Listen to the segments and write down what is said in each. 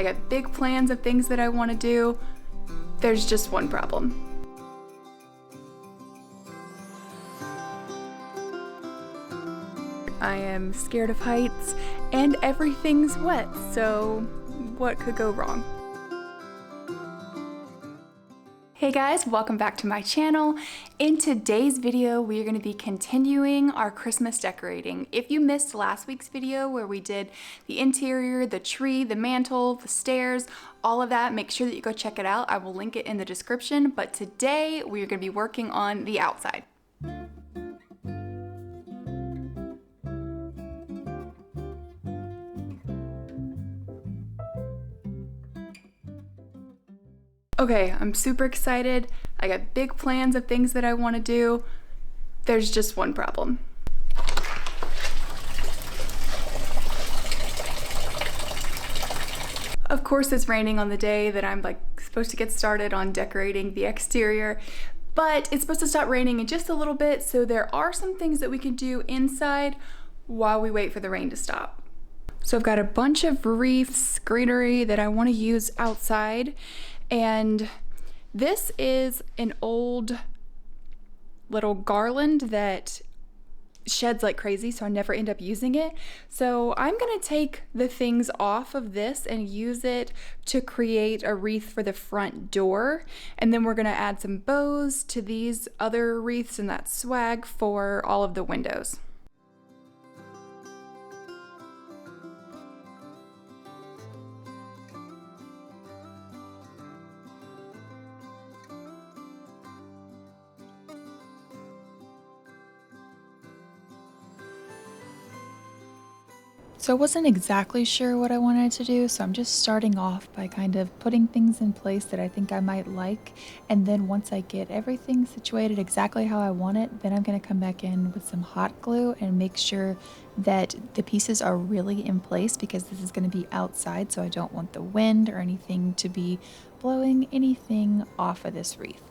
I got big plans of things that I want to do. There's just one problem. I am scared of heights and everything's wet, so what could go wrong? Hey guys, welcome back to my channel. In today's video, we are going to be continuing our Christmas decorating. If you missed last week's video where we did the interior, the tree, the mantle, the stairs, all of that, make sure that you go check it out. I will link it in the description, but today we are going to be working on the outside. Okay, I'm super excited. I got big plans of things that I want to do. There's just one problem. Of course, it's raining on the day that I'm supposed to get started on decorating the exterior, but it's supposed to stop raining in just a little bit, so there are some things that we can do inside while we wait for the rain to stop. So I've got a bunch of wreaths, greenery that I want to use outside. And this is an old little garland that sheds like crazy, so I never end up using it. So I'm gonna take the things off of this and use it to create a wreath for the front door. And then we're gonna add some bows to these other wreaths and that swag for all of the windows. So I wasn't exactly sure what I wanted to do, so I'm just starting off by kind of putting things in place that I think I might like, and then once I get everything situated exactly how I want it, then I'm going to come back in with some hot glue and make sure that the pieces are really in place, because this is going to be outside, so I don't want the wind or anything to be blowing anything off of this wreath.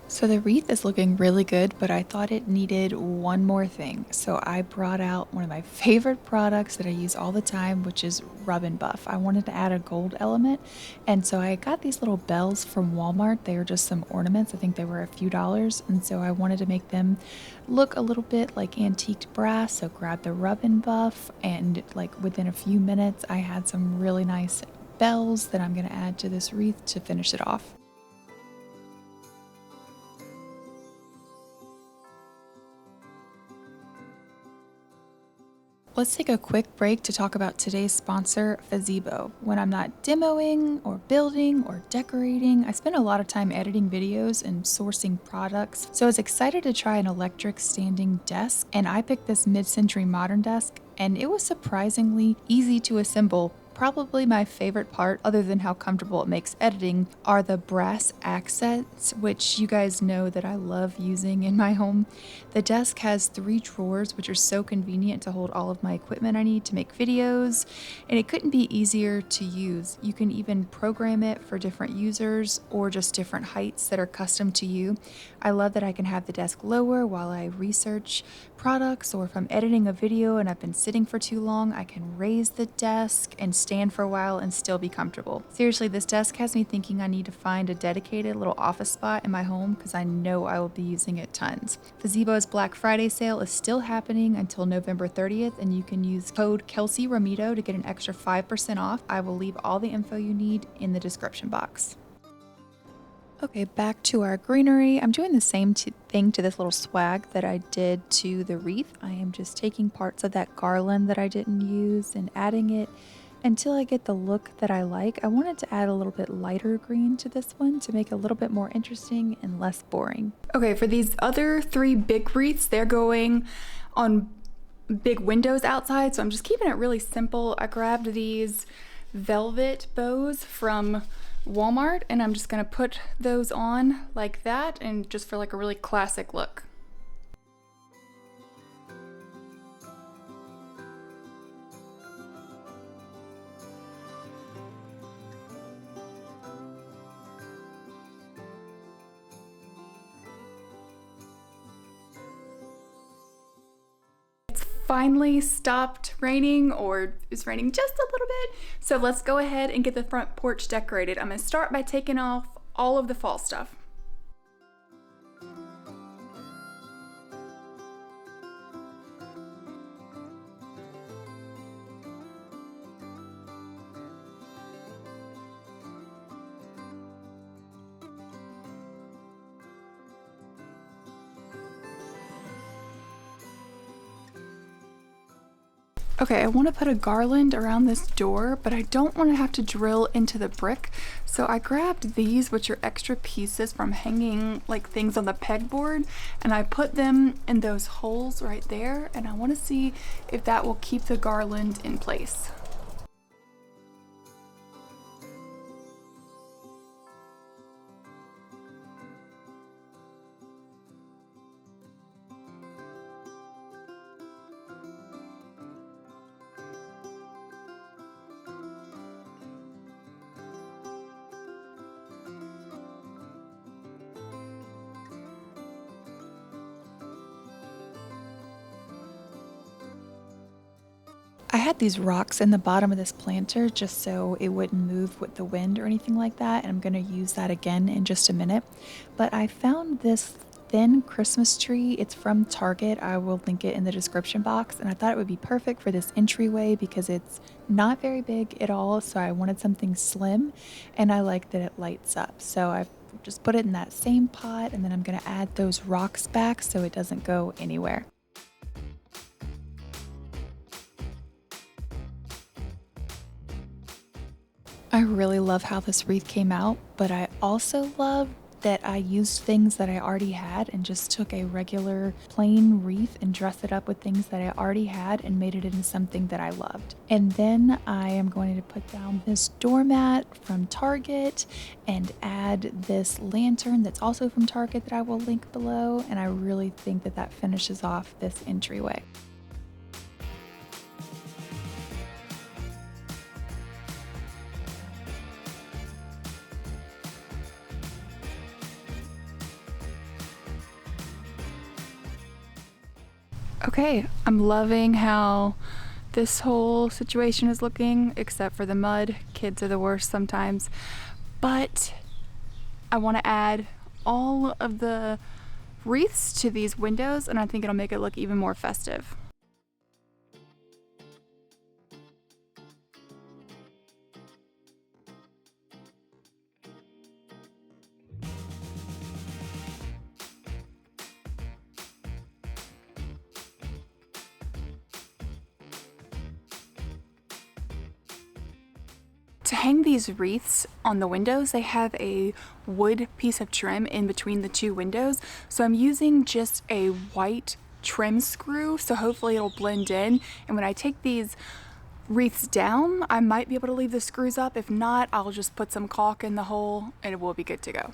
So the wreath is looking really good, but I thought it needed one more thing. So I brought out one of my favorite products that I use all the time, which is Rub and Buff. I wanted to add a gold element, and so I got these little bells from Walmart. They were just some ornaments. I think they were a few dollars, and so I wanted to make them look a little bit like antiqued brass. So grabbed the Rub and Buff, and within a few minutes I had some really nice bells that I'm going to add to this wreath to finish it off. Let's take a quick break to talk about today's sponsor, Fezibo. When I'm not demoing or building or decorating, I spend a lot of time editing videos and sourcing products. So I was excited to try an electric standing desk, and I picked this mid-century modern desk, and it was surprisingly easy to assemble. Probably my favorite part, other than how comfortable it makes editing, are the brass accents, which you guys know that I love using in my home. The desk has 3 drawers, which are so convenient to hold all of my equipment I need to make videos, and it couldn't be easier to use. You can even program it for different users or just different heights that are custom to you. I love that I can have the desk lower while I research products, or if I'm editing a video and I've been sitting for too long, I can raise the desk and stand for a while and still be comfortable. Seriously, this desk has me thinking I need to find a dedicated little office spot in my home, because I know I will be using it tons. Fezibo's Black Friday sale is still happening until November 30th, and you can use code Kelsey Ramito to get an extra 5% off. I will leave all the info you need in the description box. Okay, back to our greenery. I'm doing the same thing to this little swag that I did to the wreath. I am just taking parts of that garland that I didn't use and adding it until I get the look that I like. I wanted to add a little bit lighter green to this one to make it a little bit more interesting and less boring. Okay, for these other 3 big wreaths, they're going on big windows outside, so I'm just keeping it really simple. I grabbed these velvet bows from Walmart, and I'm just gonna put those on like that, and just for a really classic look. finally stopped raining, or it's raining just a little bit. So let's go ahead and get the front porch decorated. I'm gonna start by taking off all of the fall stuff. Okay, I want to put a garland around this door, but I don't want to have to drill into the brick. So I grabbed these, which are extra pieces from hanging like things on the pegboard, and I put them in those holes right there, and I want to see if that will keep the garland in place. I had these rocks in the bottom of this planter just so it wouldn't move with the wind or anything like that, and I'm going to use that again in just a minute. But I found this thin Christmas tree. It's from Target. I will link it in the description box, and I thought it would be perfect for this entryway because it's not very big at all, so I wanted something slim, and I like that it lights up. So I've just put it in that same pot, and then I'm going to add those rocks back so it doesn't go anywhere. I really love how this wreath came out, but I also love that I used things that I already had and just took a regular plain wreath and dressed it up with things that I already had and made it into something that I loved. And then I am going to put down this doormat from Target and add this lantern that's also from Target that I will link below, and I really think that that finishes off this entryway. Okay, I'm loving how this whole situation is looking, except for the mud. Kids are the worst sometimes. But I want to add all of the wreaths to these windows, and I think it'll make it look even more festive. To hang these wreaths on the windows, they have a wood piece of trim in between the two windows. So I'm using just a white trim screw, so hopefully it'll blend in. And when I take these wreaths down, I might be able to leave the screws up. If not, I'll just put some caulk in the hole and it will be good to go.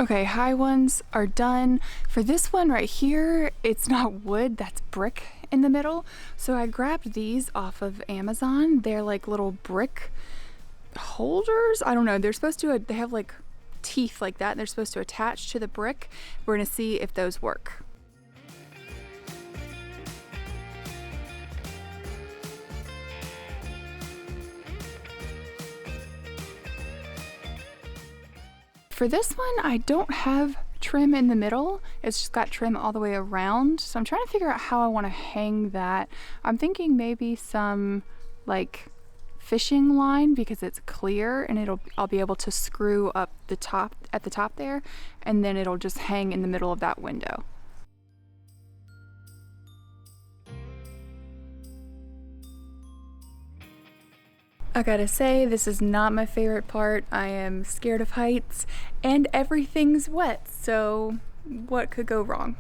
Okay, high ones are done. For this one right here, it's not wood, that's brick in the middle. So I grabbed these off of Amazon. They're like little brick holders. I don't know, they're supposed to, they have like teeth like that, and they're supposed to attach to the brick. We're gonna see if those work. For this one, I don't have trim in the middle. It's just got trim all the way around. So I'm trying to figure out how I want to hang that. I'm thinking maybe some like fishing line because it's clear, and I'll be able to screw up the top at the top there, and then it'll just hang in the middle of that window. I gotta say, this is not my favorite part. I am scared of heights, and everything's wet, so what could go wrong?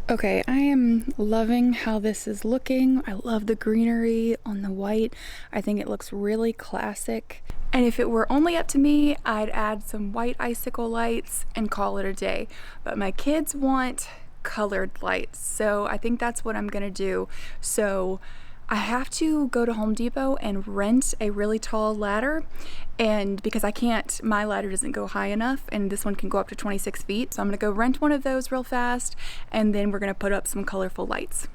Okay, I am loving how this is looking. I love the greenery on the white. I think it looks really classic. And if it were only up to me, I'd add some white icicle lights and call it a day. But my kids want colored lights, so I think that's what I'm gonna do. So I have to go to Home Depot and rent a really tall ladder, and because I can't, my ladder doesn't go high enough, and this one can go up to 26 feet. So I'm gonna go rent one of those real fast, and then we're gonna put up some colorful lights.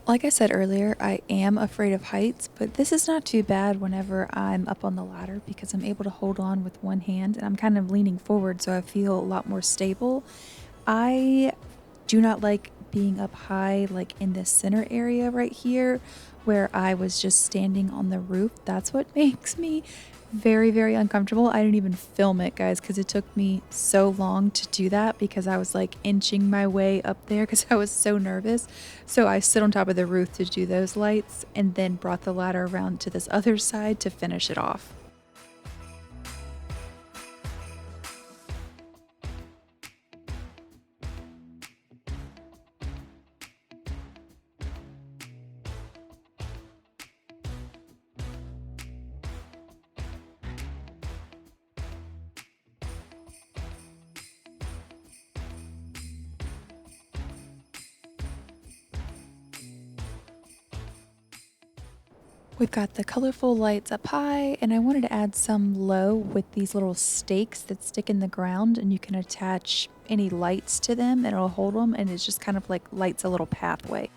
Like I said earlier, I am afraid of heights, but this is not too bad whenever I'm up on the ladder because I'm able to hold on with one hand and I'm kind of leaning forward, so I feel a lot more stable. I do not like being up high, like in this center area right here where I was just standing on the roof. That's what makes me very, very uncomfortable. I didn't even film it, guys, because it took me so long to do that because I was like inching my way up there because I was so nervous. So I stood on top of the roof to do those lights and then brought the ladder around to this other side to finish it off. We've got the colorful lights up high, and I wanted to add some low with these little stakes that stick in the ground, and you can attach any lights to them and it'll hold them, and it's just kind of like lights a little pathway.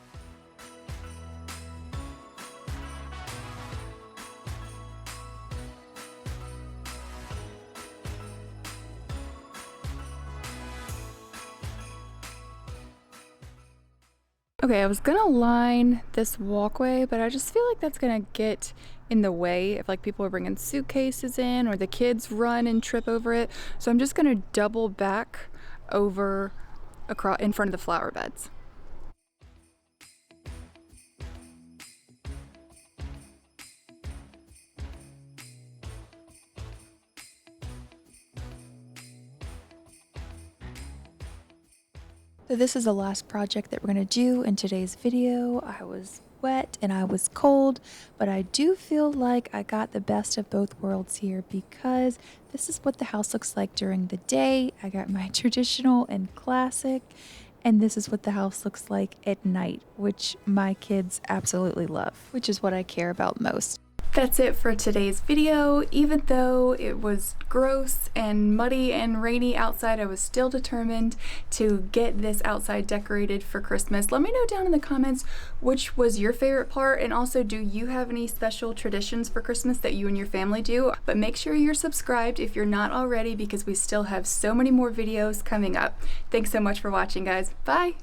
Okay, I was gonna line this walkway, but I just feel like that's gonna get in the way if like people are bringing suitcases in or the kids run and trip over it. So I'm just gonna double back over across in front of the flower beds. So this is the last project that we're going to do in today's video. I was wet and I was cold, but I do feel like I got the best of both worlds here because this is what the house looks like during the day. I got my traditional and classic, and this is what the house looks like at night, which my kids absolutely love, which is what I care about most. That's it for today's video. Even though it was gross and muddy and rainy outside, I was still determined to get this outside decorated for Christmas. Let me know down in the comments which was your favorite part, and also do you have any special traditions for Christmas that you and your family do? But make sure you're subscribed if you're not already because we still have so many more videos coming up. Thanks so much for watching, guys. Bye!